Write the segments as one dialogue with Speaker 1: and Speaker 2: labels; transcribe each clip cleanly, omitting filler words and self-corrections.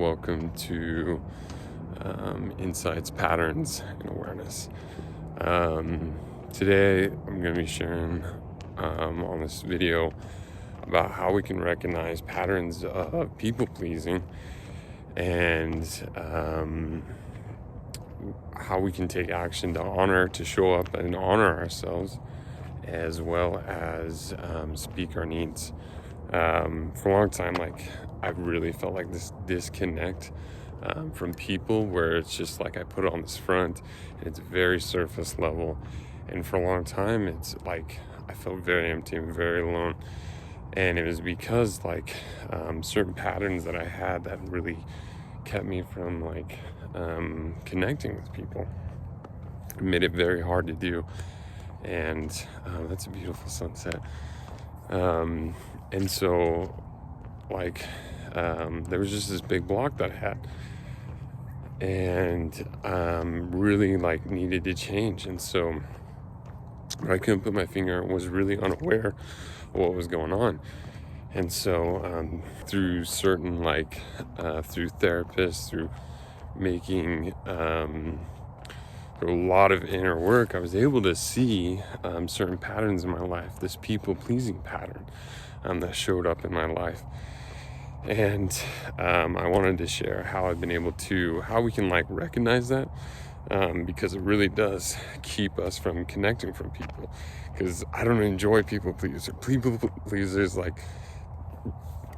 Speaker 1: welcome to Insights, Patterns, and Awareness. Today I'm going to be sharing on this video about how we can recognize patterns of people pleasing and how we can take action to show up and honor ourselves, as well as speak our needs. For a long time, I've really felt like this disconnect from people, where it's just like I put it on this front and it's very surface level, and for a long time it's like I felt very empty and very alone. And it was because certain patterns that I had that really kept me from connecting with people. It made it very hard to do. And that's a beautiful sunset. And so there was just this big block that I had, and really needed to change. And so I couldn't put my finger on, was really unaware of what was going on. And so through certain through therapists, through making through a lot of inner work, I was able to see certain patterns in my life, this people-pleasing pattern that showed up in my life. And I wanted to share how I've been able to, how we can recognize that, because it really does keep us from connecting from people. Because I don't enjoy people pleasers. People pleasers,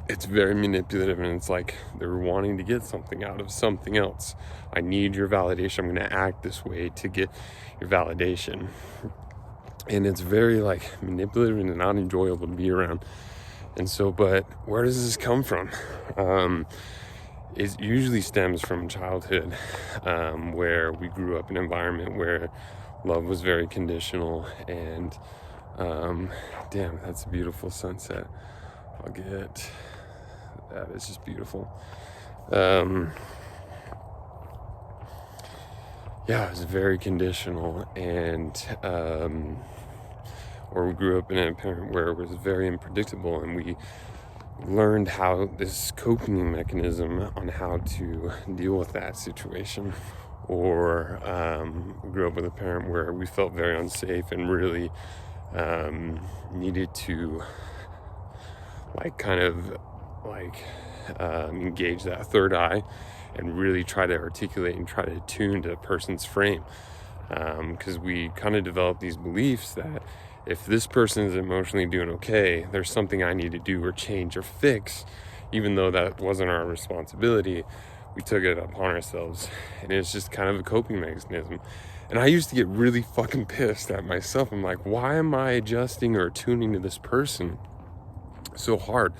Speaker 1: it's very manipulative, and it's like they're wanting to get something out of something else. I need your validation. I'm going to act this way to get your validation. And it's very manipulative and not enjoyable to be around. And so, but where does this come from? It usually stems from childhood, where we grew up in an environment where love was very conditional. And damn, that's a beautiful sunset. That is just beautiful. Yeah, it was very conditional, and or we grew up in a parent where it was very unpredictable, and we learned how this coping mechanism on how to deal with that situation. Or we grew up with a parent where we felt very unsafe and really needed to engage that third eye and really try to articulate and try to attune to a person's frame, because we kind of developed these beliefs that if this person is emotionally doing okay, there's something I need to do or change or fix, even though that wasn't our responsibility. We took it upon ourselves, and it's just kind of a coping mechanism. And I used to get really fucking pissed at myself. I'm like, why am I adjusting or tuning to this person so hard?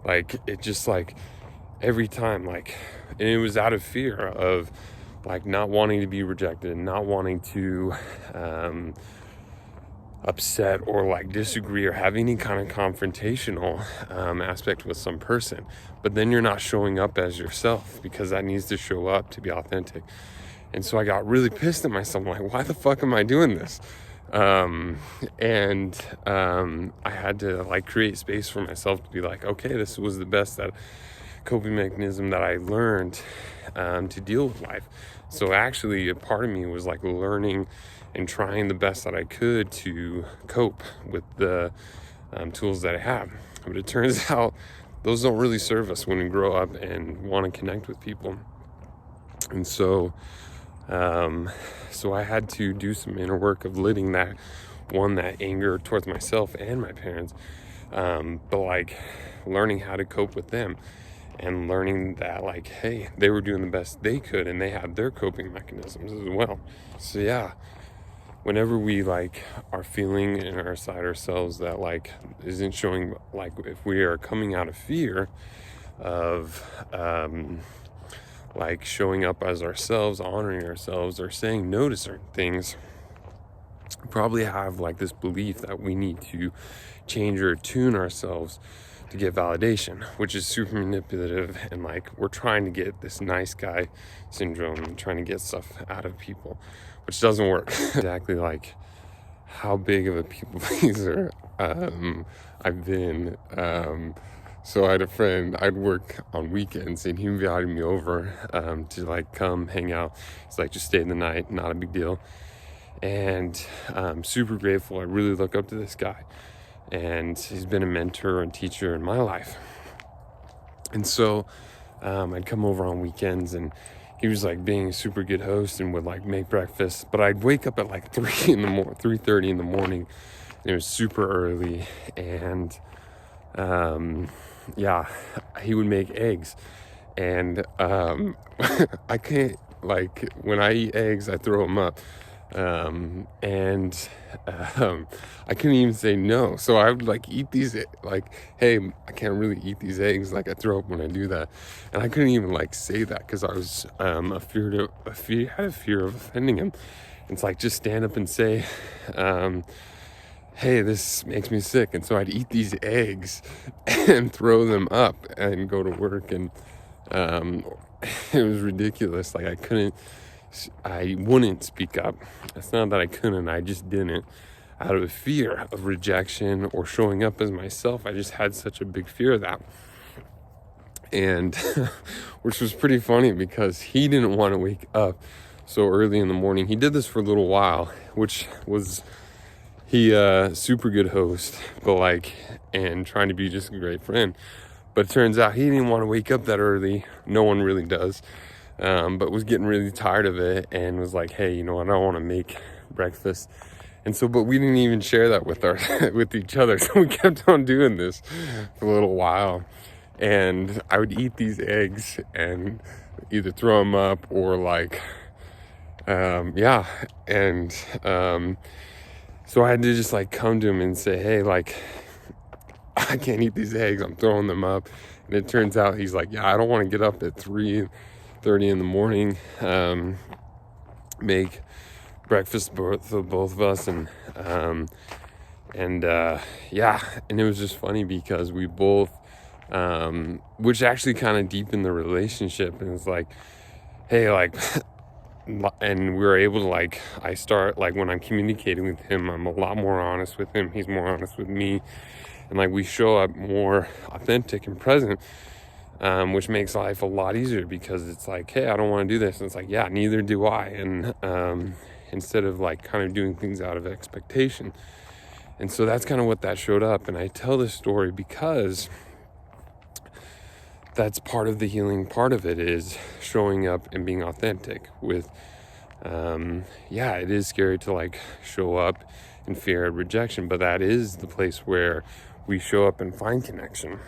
Speaker 1: It just every time, and it was out of fear of not wanting to be rejected and not wanting to upset or disagree or have any kind of confrontational aspect with some person. But then you're not showing up as yourself, because that needs to show up to be authentic. And so I got really pissed at myself. I'm like, why the fuck am I doing this? And I had to create space for myself to be okay, this was the best coping mechanism that I learned to deal with life. So actually a part of me was learning and trying the best that I could to cope with the tools that I have. But it turns out those don't really serve us when we grow up and want to connect with people. And so I had to do some inner work of letting that anger towards myself and my parents, but learning how to cope with them, and learning that hey, they were doing the best they could, and they had their coping mechanisms as well. So yeah, whenever we are feeling inside ourselves that isn't showing, if we are coming out of fear of showing up as ourselves, honoring ourselves, or saying no to certain things, probably have this belief that we need to change or tune ourselves to get validation, which is super manipulative, and we're trying to get this nice guy syndrome and trying to get stuff out of people, which doesn't work. Exactly how big of a people pleaser I've been So I had a friend, I'd work on weekends, and he invited me over to like come hang out. It's like, just stay the night, not a big deal. And I'm super grateful. I really look up to this guy, and he's been a mentor and teacher in my life. And so I'd come over on weekends, and he was like being a super good host and would like make breakfast. But I'd wake up at like 3:30 in the morning, and it was super early. And yeah, he would make eggs, and I can't, like, when I eat eggs, I throw them up. And I couldn't even say no. So I would like eat these, like, hey, I can't really eat these eggs. Like, I throw up when I do that. And I couldn't even like say that because I was had a fear of offending him. It's like, just stand up and say, hey, this makes me sick. And so I'd eat these eggs and throw them up and go to work. And it was ridiculous. Like, I wouldn't speak up. It's not that I couldn't, I just didn't, out of a fear of rejection or showing up as myself. I just had such a big fear of that. And which was pretty funny because he didn't want to wake up so early in the morning. He did this for a little while, which was, he super good host, but like, and trying to be just a great friend. But it turns out he didn't want to wake up that early. No one really does. But was getting really tired of it and was like, hey, you know what, I don't want to make breakfast. And so, but we didn't even share that with with each other. So we kept on doing this for a little while. And I would eat these eggs and either throw them up or like, yeah. And so I had to just like come to him and say, hey, like, I can't eat these eggs, I'm throwing them up. And it turns out he's like, yeah, I don't want to get up at 3:30 in the morning, make breakfast for both of us. And yeah, and it was just funny because we both, which actually kind of deepened the relationship. And it's like, hey, like, and we were able to, like, I start, like, when I'm communicating with him, I'm a lot more honest with him, he's more honest with me, and like we show up more authentic and present, which makes life a lot easier because it's like, hey, I don't want to do this, and it's like, yeah, neither do I. And instead of like kind of doing things out of expectation. And so that's kind of what that showed up. And I tell this story because that's part of the healing. Part of it is showing up and being authentic with, yeah, it is scary to like show up in fear of rejection, but that is the place where we show up and find connection.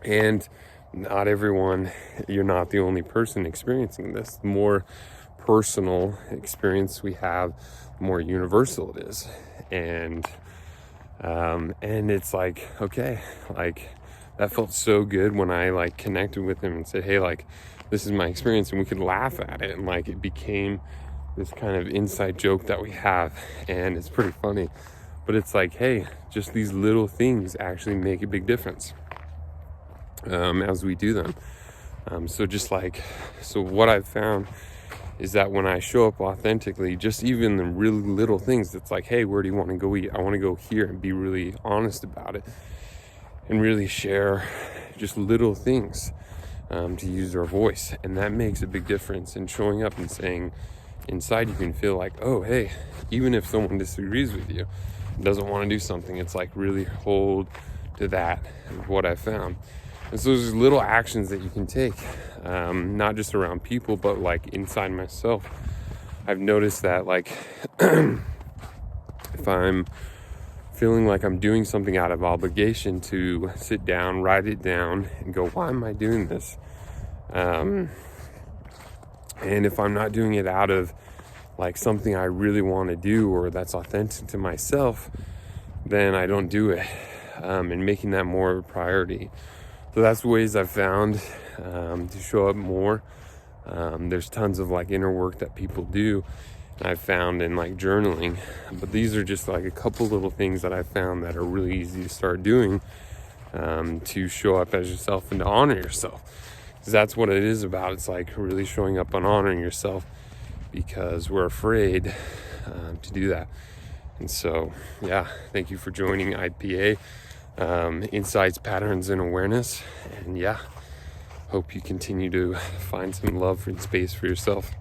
Speaker 1: And not everyone, you're not the only person experiencing this. The more personal experience we have, the more universal it is. And it's like, okay, like that felt so good when I like connected with him and said, hey, like, this is my experience, and we could laugh at it. And like, it became this kind of inside joke that we have, and it's pretty funny. But it's like, hey, just these little things actually make a big difference as we do them. So what I've found is that when I show up authentically, just even the really little things, it's like, hey, where do you want to go eat? I want to go here, and be really honest about it and really share just little things to use our voice. And that makes a big difference in showing up and saying, inside you can feel like, oh, hey, even if someone disagrees with you, doesn't want to do something, it's like really hold to that, is what I found. And so there's little actions that you can take, not just around people, but like inside myself. I've noticed that, like, if I'm feeling like I'm doing something out of obligation, to sit down, write it down, and go, why am I doing this? And if I'm not doing it out of like something I really want to do or that's authentic to myself, then I don't do it, and making that more of a priority. So that's ways I've found to show up more. There's tons of like inner work that people do, and I've found in like journaling, but these are just like a couple little things that I found that are really easy to start doing, to show up as yourself and to honor yourself. Because that's what it is about. It's like really showing up and honoring yourself, because we're afraid to do that. And so, yeah, thank you for joining IPA. insights, patterns, and awareness. And yeah, hope you continue to find some love and space for yourself.